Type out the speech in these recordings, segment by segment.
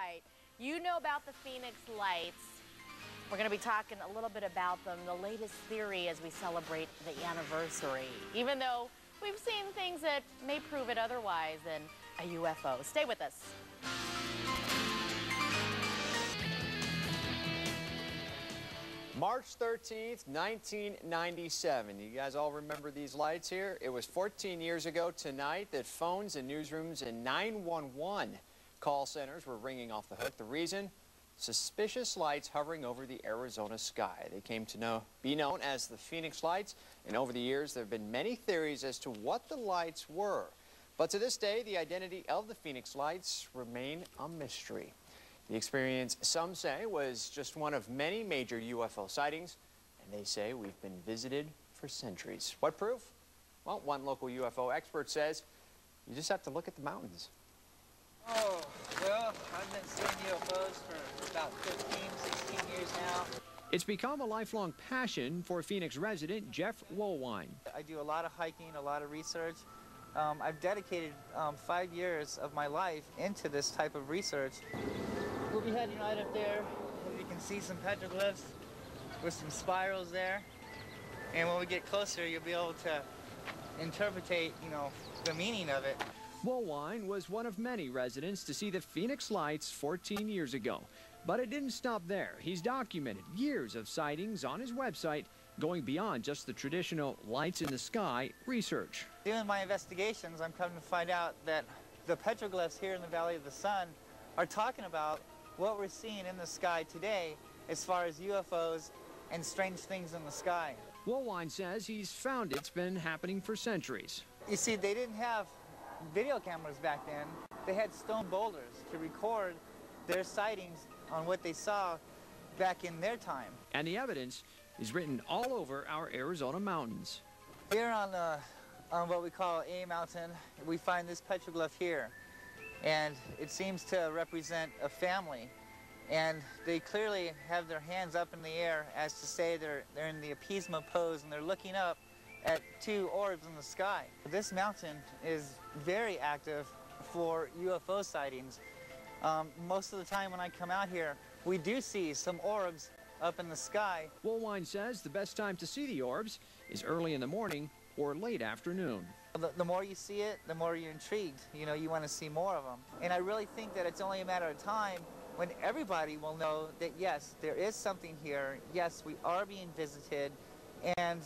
right. You know about the Phoenix Lights. We're going to be talking a little bit about them, the latest theory as we celebrate the anniversary, even though we've seen things that may prove it otherwise than a UFO. Stay with us. March 13th, 1997. You guys all remember these lights here? It was 14 years ago tonight that phones and newsrooms and 911 call centers were ringing off the hook. The reason? Suspicious lights hovering over the Arizona sky. They came to be known as the Phoenix Lights, and over the years there have been many theories as to what the lights were. But to this day, the identity of the Phoenix Lights remain a mystery. The experience, some say, was just one of many major UFO sightings, and they say we've been visited for centuries. What proof? Well, one local UFO expert says you just have to look at the mountains. Oh, well, I've been seeing UFOs for about 15, 16 years now. It's become a lifelong passion for Phoenix resident Jeff Woolwine. I do a lot of hiking, a lot of research. I've dedicated 5 years of my life into this type of research. We'll be heading right up there. You can see some petroglyphs with some spirals there. And when we get closer, you'll be able to interpretate, the meaning of it. Woolwine was one of many residents to see the Phoenix Lights 14 years ago. But it didn't stop there. He's documented years of sightings on his website, going beyond just the traditional lights in the sky research. Doing my investigations, I'm coming to find out that the petroglyphs here in the Valley of the Sun are talking about what we're seeing in the sky today as far as UFOs and strange things in the sky. Woolwine says he's found it's been happening for centuries. You see, they didn't have video cameras back then. They had stone boulders to record their sightings on what they saw back in their time. And the evidence is written all over our Arizona mountains. Here on what we call A Mountain, we find this petroglyph here. And it seems to represent a family. And they clearly have their hands up in the air as to say they're in the appeasement pose and they're looking up at two orbs in the sky. This mountain is very active for UFO sightings. Most of the time when I come out here, we do see some orbs up in the sky. Woolwine says the best time to see the orbs is early in the morning or late afternoon. The more you see it, the more you're intrigued. You want to see more of them. And I really think that it's only a matter of time when everybody will know that, yes, there is something here. Yes, we are being visited. And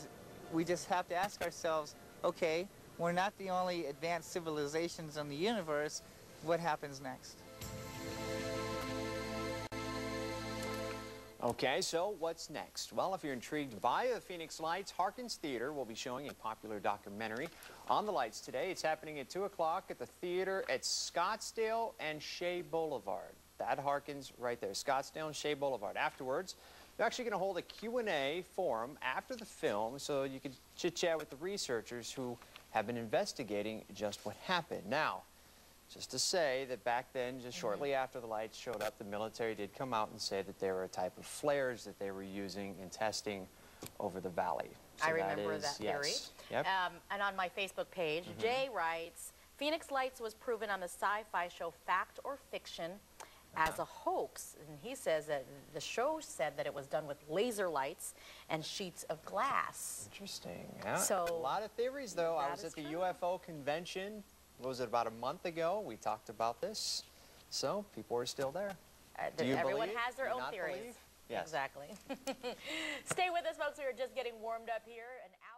we just have to ask ourselves, okay, we're not the only advanced civilizations in the universe. What happens next? Okay, so what's next? Well, if you're intrigued by the Phoenix Lights, Harkins Theater will be showing a popular documentary on the lights today. It's happening at 2 o'clock at the theater at Scottsdale and Shea Boulevard. That Harkins right there, Scottsdale and Shea Boulevard. Afterwards, they're actually going to hold a Q&A forum after the film so you can chit-chat with the researchers who have been investigating just what happened. Now, just to say that back then, just shortly after the lights showed up, the military did come out and say that they were a type of flares that they were using in testing over the valley. So I remember that theory. Yes. Yep. And on my Facebook page, Jay writes, Phoenix Lights was proven on the sci-fi show Fact or Fiction as a hoax. And he says that the show said that it was done with laser lights and sheets of glass. Interesting. Yeah. So, a lot of theories, though. I was at the UFO convention. What was it, about a month ago? We talked about this. So people are still there. Do you everyone believe? has their Do own not theories. believe? Yes. Exactly. Stay with us, folks. We are just getting warmed up here. An hour